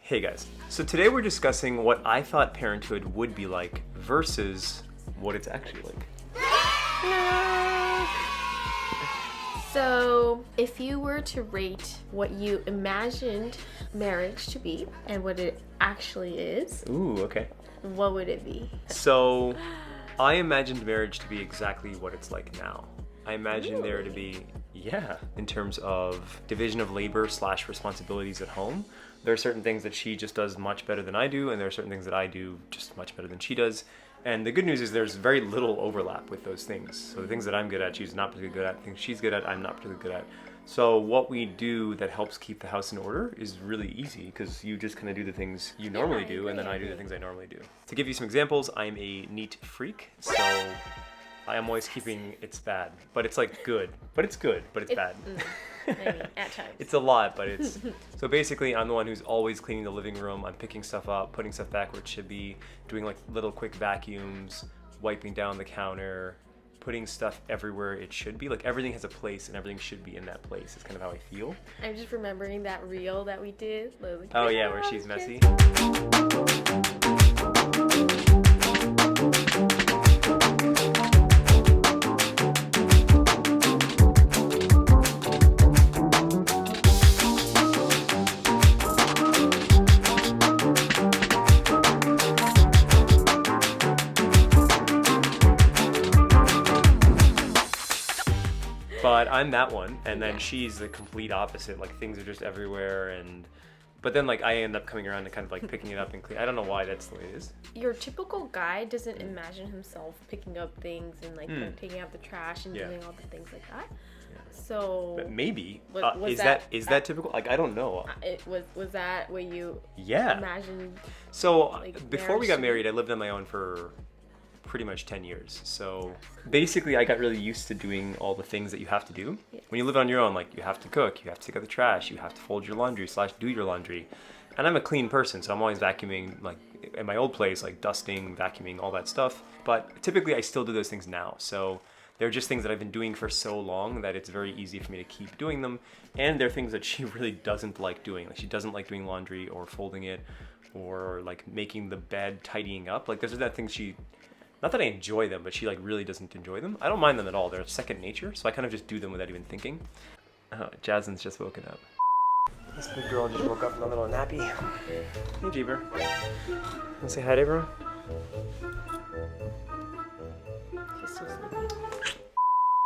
Hey guys, so today we're discussing what I thought parenthood would be like versus what it's actually like. So, if you were to rate what you imagined marriage to be and what it actually is, Ooh, okay. what would it be? So, I imagined marriage to be exactly what it's like now. I imagined there to be, in terms of division of labor / responsibilities at home. There are certain things that she just does much better than I do, and there are certain things that I do just much better than she does. And the good news is there's very little overlap with those things. So the things that I'm good at, she's not particularly good at. Things she's good at, I'm not particularly good at. So what we do that helps keep the house in order is really easy because you just kind of do the things you normally do, and then I do the things I normally do. To give you some examples, I'm a neat freak, so I am always keeping, it's bad, but it's like good, but it's good, but it's bad. Maybe, at times. It's a lot, but it's, so basically I'm the one who's always cleaning the living room. I'm picking stuff up, putting stuff back where it should be, doing like little quick vacuums, wiping down the counter, putting stuff everywhere it should be. Like everything has a place and everything should be in that place. It's kind of how I feel. I'm just remembering that reel that we did. Like, oh yeah, where she's messy. But I'm that one, and then she's the complete opposite. Like things are just everywhere, but then like I end up coming around and kind of like picking it up and clean. I don't know why that's the way it is. Your typical guy doesn't imagine himself picking up things and like taking out the trash and doing all the things like that. Yeah. So but maybe is that typical? Like I don't know. Was that what you imagined? So like, before we got married, I lived on my own for pretty much 10 years. So basically I got really used to doing all the things that you have to do. Yeah. When you live on your own, like you have to cook, you have to take out the trash, you have to fold your laundry / do your laundry. And I'm a clean person, so I'm always vacuuming, like at my old place, like dusting, vacuuming, all that stuff. But typically I still do those things now. So they're just things that I've been doing for so long that it's very easy for me to keep doing them. And they're things that she really doesn't like doing. Like she doesn't like doing laundry or folding it or like making the bed, tidying up. Like those are that things not that I enjoy them, but she like really doesn't enjoy them. I don't mind them at all. They're second nature, so I kind of just do them without even thinking. Jasmine's just woken up. This big girl just woke up from a little nappy. Hey, Jeeber. Wanna say hi to everyone? She's still sleeping.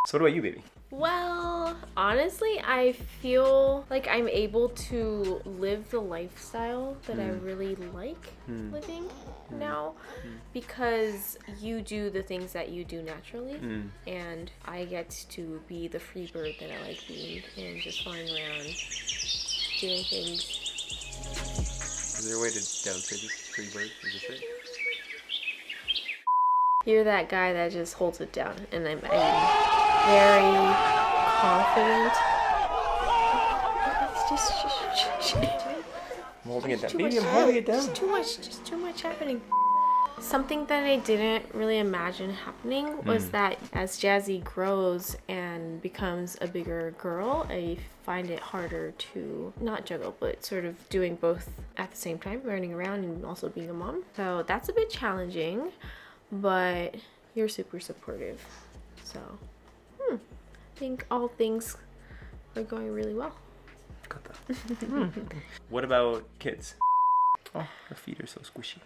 So what about you, baby? Well, honestly, I feel like I'm able to live the lifestyle that I really like living now because you do the things that you do naturally and I get to be the free bird that I like being and just flying around doing things. Is there a way to downgrade this free bird? Is this it? You're that guy that just holds it down and I'm very confident. It's just I'm holding it down. Baby, I'm holding it down. Just too much happening. Something that I didn't really imagine happening was that as Jazzy grows and becomes a bigger girl, I find it harder to not juggle, but sort of doing both at the same time, running around and also being a mom. So that's a bit challenging, but you're super supportive. So I think all things are going really well. Got that. What about kids? Oh, her feet are so squishy.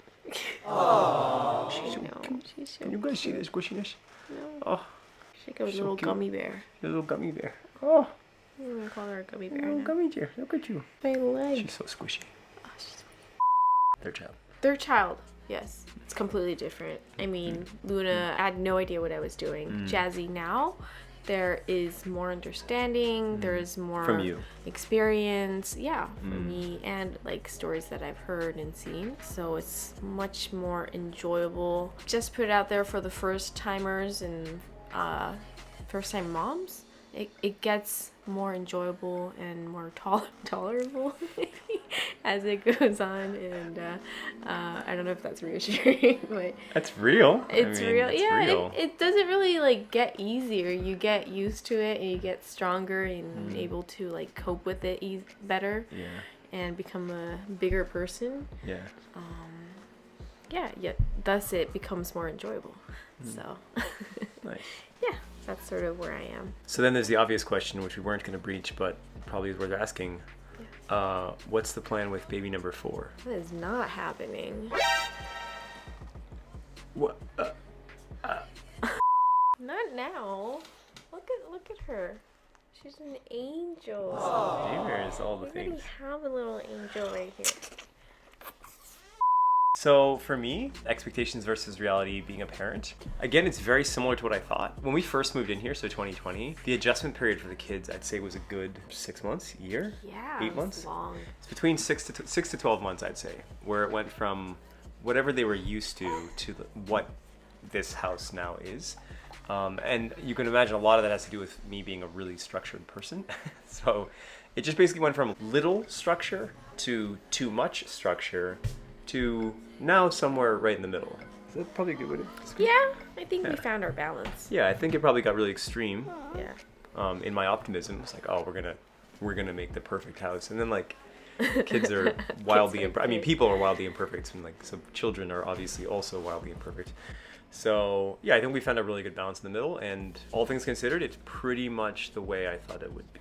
Oh, she's so cute. She's so Can you guys see the squishiness? No. Oh, she's like a little gummy bear. A little gummy bear. Oh, I'm gonna call her a gummy bear. Little now. gummy bear. Look at you. My leg. She's so squishy. Oh, she's Third child. Yes, it's completely different. I mean, Luna, I had no idea what I was doing. Jazzy now, there is more understanding, there is more from you experience, from me and like stories that I've heard and seen. So it's much more enjoyable. Just put it out there for the first timers and first time moms. It gets more enjoyable and more tolerable as it goes on, and I don't know if that's reassuring, but that's real. It's real. Yeah, it doesn't really like get easier. You get used to it and you get stronger and able to like cope with it better. Yeah. and become a bigger person. Yeah. Yet thus it becomes more enjoyable. So Nice. yeah, that's sort of where I am. So then there's the obvious question, which we weren't going to breach, but probably is worth asking. What's the plan with baby number 4? That is not happening. What? Not now. Look at her. She's an angel. There's all the We already things. have a little angel right here. So for me, expectations versus reality being a parent, again, it's very similar to what I thought. When we first moved in here, so 2020, the adjustment period for the kids, I'd say was a good 6 months, year? Yeah, 8 it's months? long. It's between 6 to 12 months, I'd say, where it went from whatever they were used to what this house now is. And you can imagine a lot of that has to do with me being a really structured person. So it just basically went from little structure to too much structure to now somewhere right in the middle. Is that probably a good way to describe it? Yeah, I think we found our balance. Yeah, I think it probably got really extreme. Yeah. In my optimism, it's like, oh, we're gonna make the perfect house, and then like kids are wildly I mean, people are wildly imperfect, and like so children are obviously also wildly imperfect. So yeah, I think we found a really good balance in the middle, and all things considered, it's pretty much the way I thought it would be.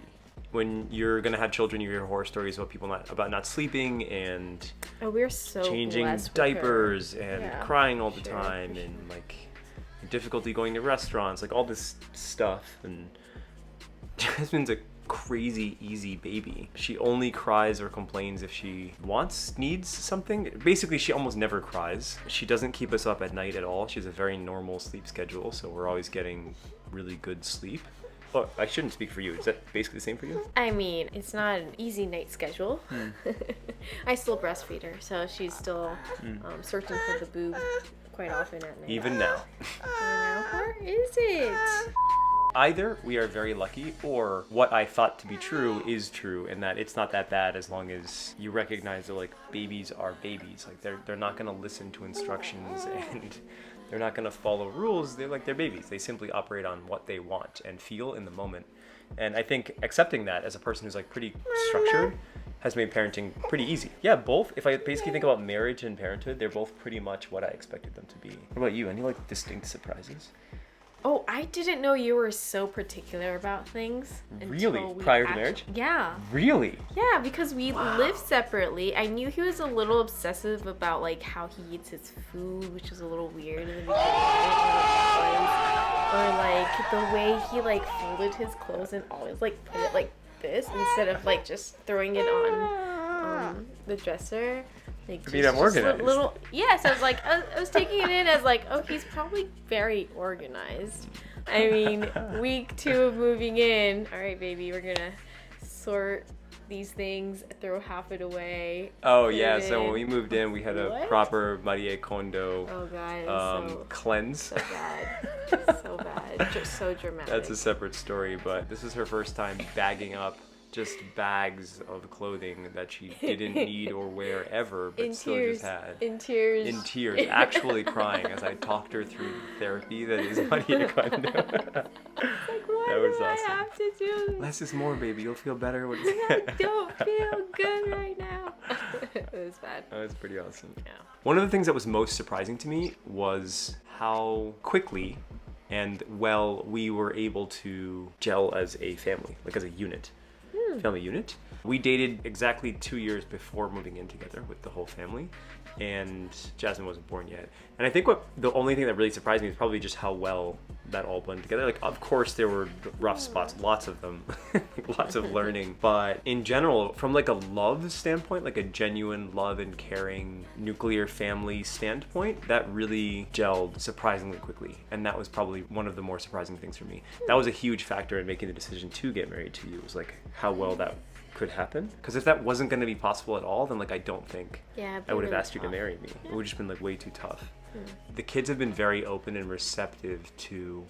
When you're gonna have children, you hear horror stories about people about not sleeping and We're so changing blessed with diapers her. and Yeah, crying all the for sure, time for and like difficulty going to restaurants, like all this stuff. And Jasmine's a crazy easy baby. She only cries or complains if she needs something. Basically, she almost never cries. She doesn't keep us up at night at all. She has a very normal sleep schedule, so we're always getting really good sleep. Oh, I shouldn't speak for you. Is that basically the same for you? I mean, it's not an easy night schedule. I still breastfeed her, so she's still searching for the boob quite often at night. Even now. Where is it? Either we are very lucky, or what I thought to be true is true, and that it's not that bad as long as you recognize that like babies are babies. Like they're not gonna listen to instructions and they're not gonna follow rules. They're babies. They simply operate on what they want and feel in the moment. And I think accepting that as a person who's like pretty structured has made parenting pretty easy. Yeah, both. If I basically think about marriage and parenthood, they're both pretty much what I expected them to be. What about you? Any like distinct surprises? Oh, I didn't know you were so particular about things. Really? until we Prior to marriage? Yeah. Really? Yeah, because we live separately. I knew he was a little obsessive about like how he eats his food, which is a little weird in the beginning. Or like the way he like folded his clothes and always like put it like this instead of like just throwing it on the dresser. Like I mean, I'm organized. Yes, I was like, I was taking it in as like, oh, he's probably very organized. I mean, week 2 of moving in. All right, baby, we're gonna sort these things, throw half it away. Oh yeah, so when we moved in, we had a What? proper Marie Kondo Oh god, cleanse. so bad, so bad, just so dramatic. That's a separate story, but this is her first time bagging up just bags of clothing that she didn't need or wear ever, but in still tears, just had. in tears, In tears, actually crying as I talked her through therapy that is Marie Kondo. Like, what That was do awesome. I have to do? Less is more, baby. You'll feel better. I don't feel good right now. It was bad. That was pretty awesome. Yeah. One of the things that was most surprising to me was how quickly and well we were able to gel as a family, like as a unit. Family unit. We dated exactly 2 years before moving in together with the whole family, and Jasmine wasn't born yet. And I think the only thing that really surprised me is probably just how well that all blended together. Like, of course there were rough spots, lots of them, lots of learning, but in general, from like a love standpoint, like a genuine love and caring nuclear family standpoint, that really gelled surprisingly quickly. And that was probably one of the more surprising things for me. That was a huge factor in making the decision to get married to you, was like how well that could happen. Because if that wasn't going to be possible at all, then like I don't think I would have asked you to marry me. It would have just been like way too tough. The kids have been very open and receptive to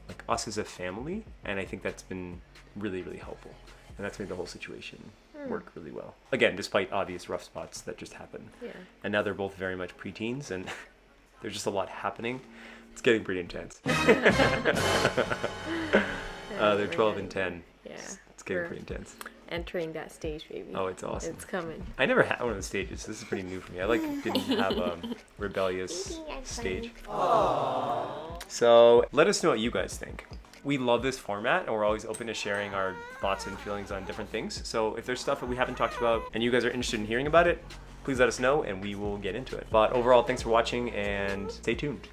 like us as a family, and I think that's been really, really helpful. And that's made the whole situation work really well. Again, despite obvious rough spots that just happen. Yeah. And now they're both very much preteens, and there's just a lot happening. It's getting pretty intense. They're 12 and 10. Yeah. It's getting pretty intense. entering that stage, baby. Oh, it's awesome. It's coming. I never had one of those stages. This is pretty new for me. I didn't have a rebellious stage. So let us know what you guys think. We love this format, and we're always open to sharing our thoughts and feelings on different things. So if there's stuff that we haven't talked about and you guys are interested in hearing about it, please let us know and we will get into it. But overall, thanks for watching and stay tuned.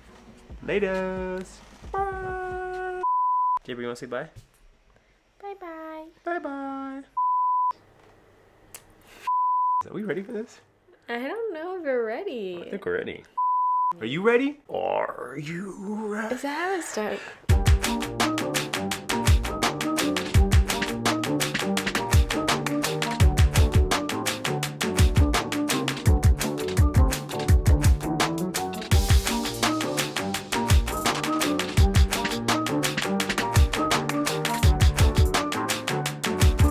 Laters. Bye. Gabriel, you want to say bye? Bye-bye. Bye-bye. Are we ready for this? I don't know if we're ready. I think we're ready. Are you ready? Are you ready? Is that how it starts?